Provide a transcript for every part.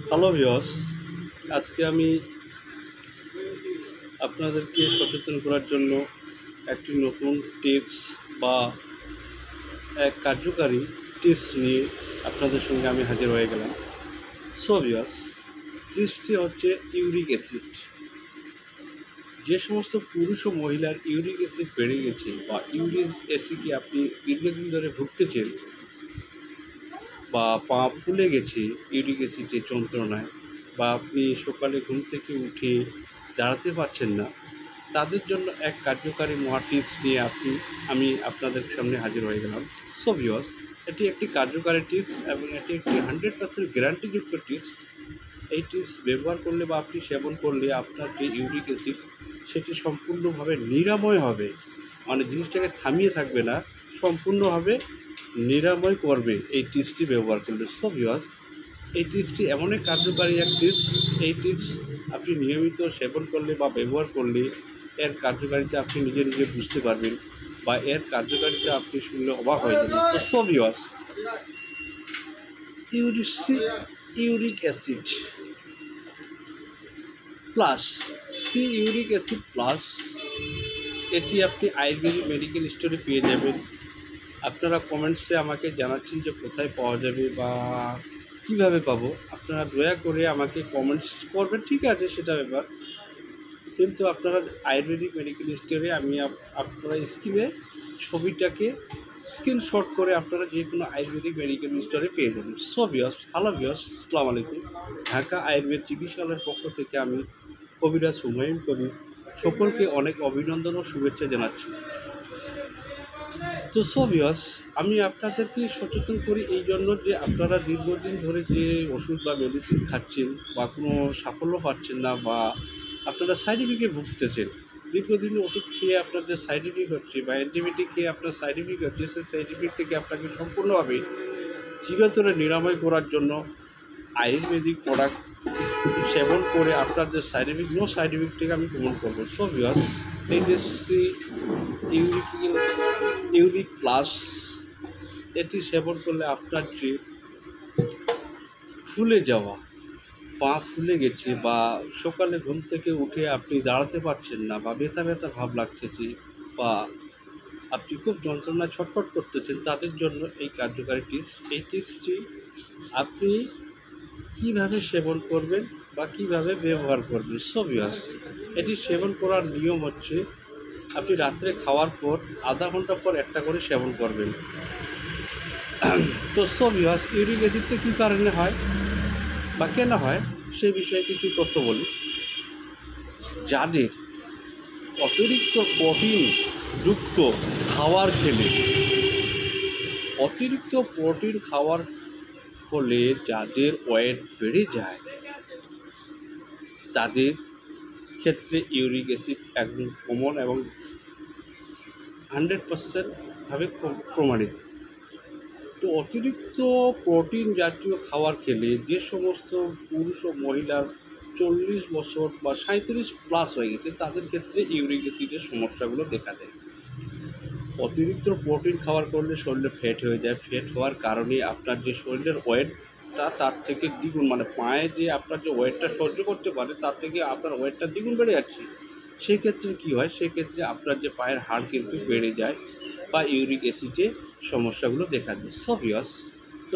Hello viewers, আজকে আমি আপনাদেরকে সচেতন করার জন্য একটি নতুন টিপস বা এক কার্যকারী টিপস নিয়ে আপনাদের সঙ্গে আমি হাজির হয়ে গেলাম। সো ভিউয়ার্স, টিপসটি হচ্ছে ইউরিক অ্যাসিড। যে সমস্ত পুরুষ ও মহিলার ইউরিক অ্যাসিড বেড়ে গেছে বা ইউরিক অ্যাসিডে আপনি দীর্ঘদিন ধরে ভুগতেছেন বা পা ফুলে গেছে ইউরিক অ্যাসিডের যন্ত্রণায়, বা আপনি সকালে ঘুম থেকে উঠে দাঁড়াতে পারছেন না, তাদের জন্য এক কার্যকারী মহা টিপস নিয়ে আমি আপনাদের সামনে হাজির হয়ে গেলাম। সো ভিউয়ার্স, এটি একটি কার্যকারী টিপস এবং এটি একটি 100% গ্যারান্টিযুক্ত টিপস। এই টিপস ব্যবহার করলে বা আপনি সেবন করলে আপনার যে ইউরিক অ্যাসিড সেটি সম্পূর্ণভাবে নিরাময় হবে, মানে জিনিসটাকে থামিয়ে থাকবে না, সম্পূর্ণভাবে নিরাময় করবে এই টিপসটি ব্যবহার করলে। সো ভিউয়ার্স, এই টিপসটি এমন এক কার্যকারী এক টিপস, এই টিপস আপনি নিয়মিত সেবন করলে বা ব্যবহার করলে এর কার্যকারিতা আপনি নিজে নিজে বুঝতে পারবেন বা এর কার্যকারিতা আপনি শুনলে অবাক হয়ে যাবেন। তো so viewers, uric acid plus uric acid plus, এটি আপনি আয়ুর্বেদিক মেডিকেল স্টোরে পেয়ে যাবেন। আপনারা কমেন্টসে আমাকে জানাচ্ছেন যে কোথায় পাওয়া যাবে বা কীভাবে পাবো। আপনারা দয়া করে আমাকে কমেন্টস করবেন, ঠিক আছে, সেটা ব্যাপার, কিন্তু আপনারা আয়ুর্বেদিক মেডিকেল স্টোরে আপনারা স্ক্রিনে ছবিটাকে স্ক্রিনশট করে আপনারা যে কোনো আয়ুর্বেদিক মেডিকেল স্টোরে পেয়ে যাবেন। সো ভিউয়ার্স, হ্যালো ভিউয়ার্স, আসসালামু আলাইকুম। ঢাকা আয়ুর্বেদ চিকিৎসালয়ের পক্ষ থেকে আমি কবিরাজ হুমায়ুন কবির সকলকে অনেক অভিনন্দন ও শুভেচ্ছা জানাচ্ছি। তো সো ভিউয়ার্স, আমি আপনাদেরকে সচেতন করি এই জন্য যে আপনারা দীর্ঘদিন ধরে যে ওষুধ বা মেডিসিন খাচ্ছেন বা কোনো সাফল্য পাচ্ছেন না, বা আপনারা সাইড ইফেক্টে ভুগতেছেন, দীর্ঘদিন ওষুধ খেয়ে আপনাদের সাইড ইফেক্ট হচ্ছে বা অ্যান্টিবায়োটিক খেয়ে আপনার সাইড ইফেক্ট হচ্ছে, সেই সাইড ইফেক্ট থেকে আপনাকে সম্পূর্ণভাবে চিরতরে নিরাময় করার জন্য আয়ুর্বেদিক প্রোডাক্ট সেবন করে আপনাদের নো সাইড ইফেক্ট থেকে আমি প্রমাণ করবো। সো ভিউয়ার্স, এই যে ইউরিক প্লাস, এটি সেবন করলে আপনার যে ফুলে যাওয়া, পা ফুলে গেছে বা সকালে ঘুম থেকে উঠে আপনি দাঁড়াতে পারছেন না বা ব্যথা ব্যথা ভাব লাগতেছে বা আপনি খুব যন্ত্রণায় ছটফট করতেছেন, তাদের জন্য এই কার্যকারী টিপস। এই টিপসটি আপনি কীভাবে সেবন করবেন বা কীভাবে ব্যবহার করবেন। সো ভিউয়ার্স, এটি সেবন করার নিয়ম হচ্ছে আপনি রাত্রে খাওয়ার পর আধা ঘন্টা পর একটা করে সেবন করবেন। তো সো ভিউয়ার্স, ইউরিক অ্যাসিডটা কী কারণে হয় বা কেন হয় সেই বিষয়ে কিছু তথ্য বলি। যাদের অতিরিক্ত প্রোটিনযুক্ত খাবার খেলে, অতিরিক্ত প্রোটিন খাওয়ার ফলে যাদের ওয়েট বেড়ে যায়, তাদের ক্ষেত্রে ইউরিক অ্যাসিড একদম কমন এবং 100% ভাবে প্রমাণিত। তো অতিরিক্ত প্রোটিন জাতীয় খাবার খেলে যে সমস্ত পুরুষ ও মহিলার 40 বছর বা 37+ হয়ে গেছে, তাদের ক্ষেত্রে ইউরিক অ্যাসিডের সমস্যাগুলো দেখা দেয়। অতিরিক্ত প্রোটিন খাবার করলে শরীরে ফ্যাট হয়ে যায়, ফ্যাট হওয়ার কারণে আপনার যে শরীরের ওয়েটটা তার থেকে দ্বিগুণ, মানে পায়ে যে আপনার যে ওয়েটটা সহ্য করতে পারে তার থেকে আপনার ওয়েটটা দ্বিগুণ বেড়ে যাচ্ছে। সেই ক্ষেত্রে কী হয়, সেক্ষেত্রে আপনার যে পায়ের হাড় কিন্তু বেড়ে যায় বা ইউরিক অ্যাসিডে সমস্যাগুলো দেখা দেয়। সো ভিউয়ার্স, তো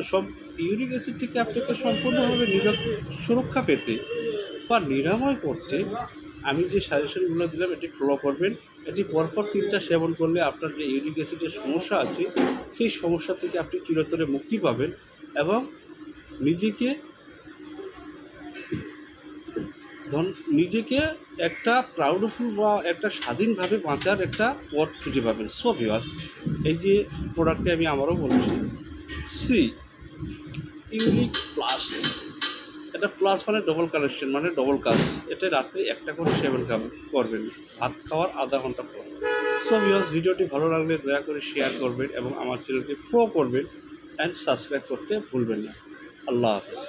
ইউরিক অ্যাসিড থেকে আপনাকে সম্পূর্ণভাবে সুরক্ষা পেতে বা নিরাময় করতে আমি যে সাজেশনগুলো দিলাম এটি ফলো করবেন। এটি পরপর 3টা সেবন করলে আপনার যে ইউরিক অ্যাসিডের সমস্যা আছে সেই সমস্যা থেকে আপনি চিরতরে মুক্তি পাবেন এবং নিজেকে একটা প্রাউডফুল বা একটা স্বাধীনভাবে বাঁচার একটা পথ খুঁজে পাবেন। সো ভিউয়ার্স, এই যে প্রোডাক্টটি আমি আবারও বলছি, ইউরিক প্লাস, এটা প্লাস মানে ডবল কালেকশন, মানে ডবল কাজ। এটা রাত্রে একটা করে সেবন করবেন ভাত খাওয়ার আধা ঘন্টা পর। সো ভিউয়ার্স, ভিডিওটি ভালো লাগলে দয়া করে শেয়ার করবেন এবং আমার চ্যানেলকে ফলো করবেন অ্যান্ড সাবস্ক্রাইব করতে ভুলবেন না। আল্লাহ হাফেজ।